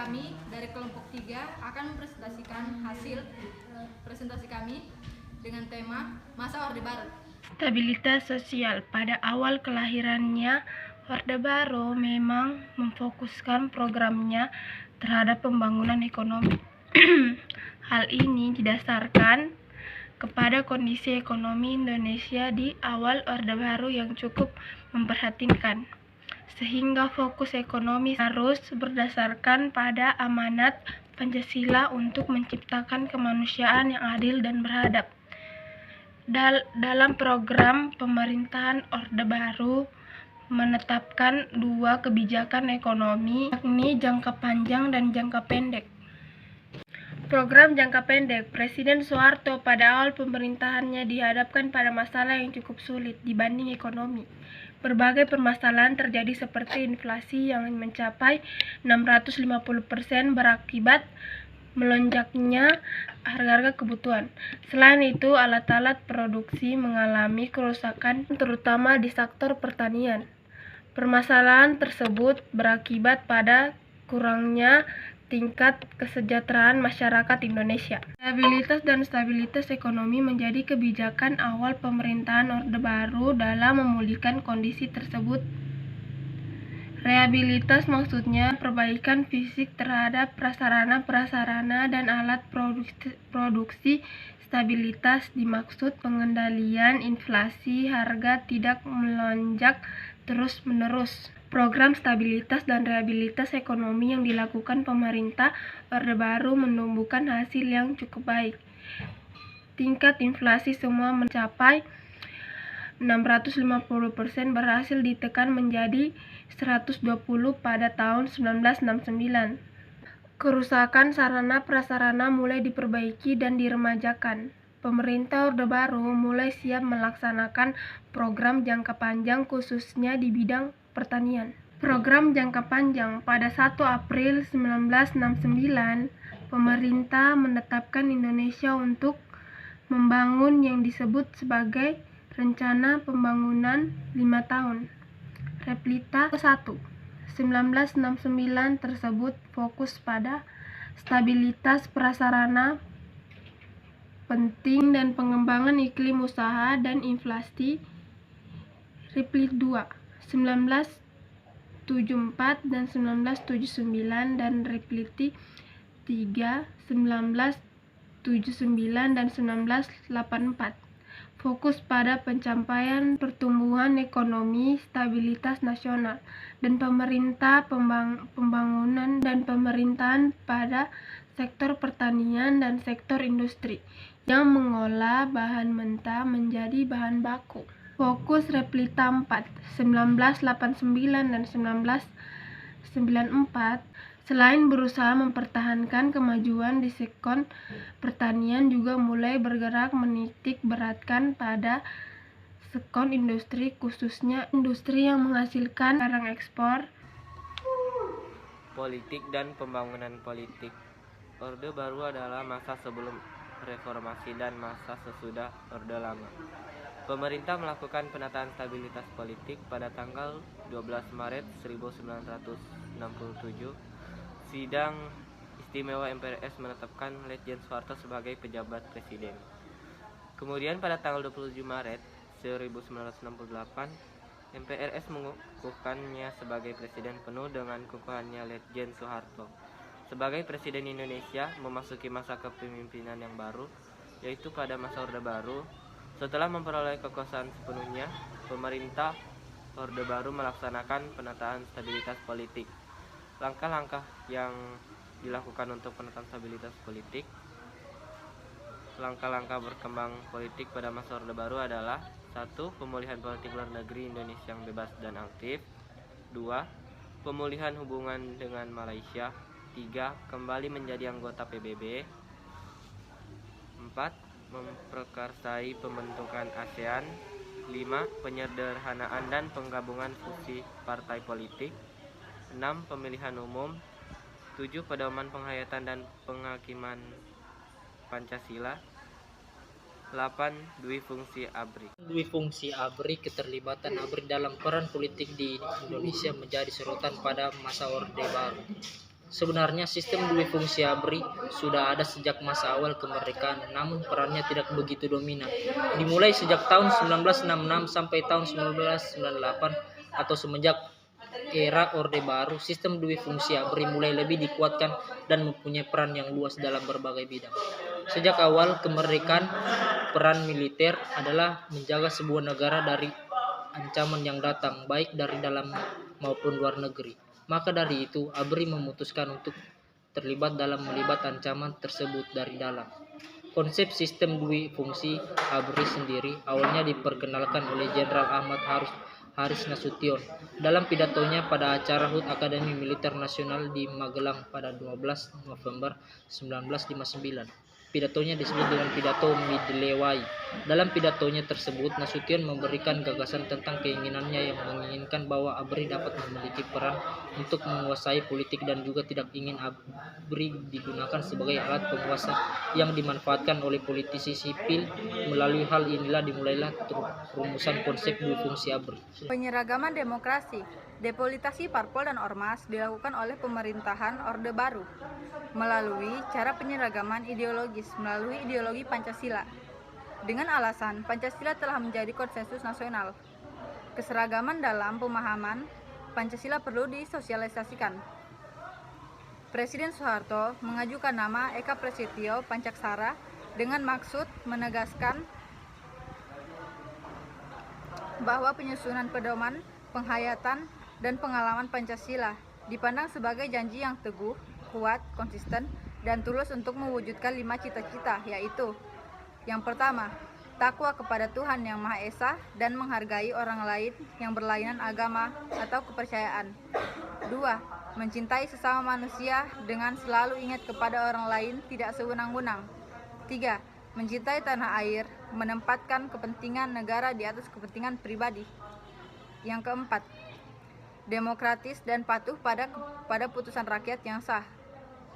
kami dari kelompok 3 akan mempresentasikan hasil presentasi kami dengan tema Masa Orde Baru. Stabilitas sosial. Pada awal kelahirannya, Orde Baru memang memfokuskan programnya terhadap pembangunan ekonomi. Hal ini didasarkan kepada kondisi ekonomi Indonesia di awal Orde Baru yang cukup memprihatinkan, sehingga fokus ekonomi harus berdasarkan pada amanat Pancasila untuk menciptakan kemanusiaan yang adil dan beradab. Dalam program pemerintahan Orde Baru menetapkan 2 kebijakan ekonomi, yakni jangka panjang dan jangka pendek. Program jangka pendek, Presiden Soeharto pada awal pemerintahannya dihadapkan pada masalah yang cukup sulit dibanding ekonomi. Berbagai permasalahan terjadi seperti inflasi yang mencapai 650% berakibat melonjaknya harga-harga kebutuhan. Selain itu, alat-alat produksi mengalami kerusakan terutama di sektor pertanian. Permasalahan tersebut berakibat pada kurangnya tingkat kesejahteraan masyarakat Indonesia. Stabilitas dan stabilitas ekonomi menjadi kebijakan awal pemerintahan Orde Baru dalam memulihkan kondisi tersebut. Rehabilitas maksudnya perbaikan fisik terhadap prasarana dan alat produksi. Stabilitas dimaksud pengendalian inflasi, harga tidak melonjak terus-menerus. Program stabilitas dan rehabilitas ekonomi yang dilakukan pemerintah Orde Baru menumbuhkan hasil yang cukup baik. Tingkat inflasi semua mencapai 650% berhasil ditekan menjadi 120 pada tahun 1969. Kerusakan sarana prasarana mulai diperbaiki dan diremajakan. Pemerintah Orde Baru mulai siap melaksanakan program jangka panjang khususnya di bidang pertanian. Program jangka panjang pada 1 April 1969, pemerintah menetapkan Indonesia untuk membangun yang disebut sebagai Rencana Pembangunan 5 tahun. Replita 1. 1969 tersebut fokus pada stabilitas prasarana penting dan pengembangan iklim usaha dan inflasi. Replit 2. 1974 dan 1979 dan Repliti 3. 1979 dan 1984. Fokus pada pencapaian pertumbuhan ekonomi, stabilitas nasional, dan pembangunan dan pemerintahan pada sektor pertanian dan sektor industri yang mengolah bahan mentah menjadi bahan baku. Fokus Replita 4, 1989 dan 1994, selain berusaha mempertahankan kemajuan di sektor pertanian, juga mulai bergerak menitik beratkan pada sektor industri, khususnya industri yang menghasilkan barang ekspor. Politik dan pembangunan politik. Orde Baru adalah masa sebelum reformasi dan masa sesudah Orde Lama. Pemerintah melakukan penataan stabilitas politik pada tanggal 12 Maret 1967. Sidang Istimewa MPRS menetapkan Letjen Soeharto sebagai pejabat presiden. Kemudian pada tanggal 27 Maret 1968, MPRS mengukuhkannya sebagai presiden penuh dengan kukuhannya Letjen Soeharto. Sebagai presiden Indonesia memasuki masa kepemimpinan yang baru, yaitu pada masa Orde Baru. Setelah memperoleh kekuasaan sepenuhnya, pemerintah Orde Baru melaksanakan penataan stabilitas politik. Langkah-langkah yang dilakukan untuk penataan stabilitas politik. Langkah-langkah berkembang politik pada masa Orde Baru adalah: 1. Pemulihan politik luar negeri Indonesia yang bebas dan aktif. 2. Pemulihan hubungan dengan Malaysia. 3. Kembali menjadi anggota PBB. 4. Memperkarsai pembentukan ASEAN. 5. Penyederhanaan dan penggabungan fungsi partai politik. 6. Pemilihan umum. 7. Pedoman penghayatan dan penghakiman Pancasila. 8. Dwi fungsi ABRI. Dwi fungsi ABRI, keterlibatan ABRI dalam peran politik di Indonesia menjadi sorotan pada masa Orde Baru. Sebenarnya sistem dua fungsi ABRI sudah ada sejak masa awal kemerdekaan, namun perannya tidak begitu dominan. Dimulai sejak tahun 1966 sampai tahun 1998 atau semenjak era Orde Baru, sistem dua fungsi ABRI mulai lebih dikuatkan dan mempunyai peran yang luas dalam berbagai bidang. Sejak awal kemerdekaan, peran militer adalah menjaga sebuah negara dari ancaman yang datang, baik dari dalam maupun luar negeri. Maka dari itu, ABRI memutuskan untuk terlibat dalam melibat ancaman tersebut dari dalam. Konsep sistem dua fungsi ABRI sendiri awalnya diperkenalkan oleh Jenderal Ahmad Haris Nasution dalam pidatonya pada acara HUT Akademi Militer Nasional di Magelang pada 12 November 1959. Pidatonya disebut dengan pidato Midlewai. Dalam pidatonya tersebut, Nasution memberikan gagasan tentang keinginannya yang menginginkan bahwa ABRI dapat memiliki peran untuk menguasai politik dan juga tidak ingin ABRI digunakan sebagai alat penguasa yang dimanfaatkan oleh politisi sipil. Melalui hal inilah dimulailah rumusan konsep dua fungsi ABRI. Penyeragaman demokrasi, depolitisasi parpol dan ormas dilakukan oleh pemerintahan Orde Baru melalui cara penyeragaman ideologis melalui ideologi Pancasila. Dengan alasan Pancasila telah menjadi konsensus nasional, keseragaman dalam pemahaman Pancasila perlu disosialisasikan. Presiden Soeharto mengajukan nama Eka Prasetyo Pancaksara dengan maksud menegaskan bahwa penyusunan pedoman, penghayatan, dan pengalaman Pancasila dipandang sebagai janji yang teguh, kuat, konsisten, dan tulus untuk mewujudkan 5 cita-cita, yaitu: yang pertama, takwa kepada Tuhan Yang Maha Esa dan menghargai orang lain yang berlainan agama atau kepercayaan. 2. Mencintai sesama manusia dengan selalu ingat kepada orang lain, tidak sewenang-wenang. 3. Mencintai tanah air, menempatkan kepentingan negara di atas kepentingan pribadi. Yang keempat, demokratis dan patuh pada putusan rakyat yang sah.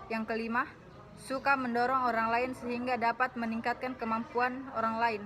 Yang kelima, suka mendorong orang lain sehingga dapat meningkatkan kemampuan orang lain.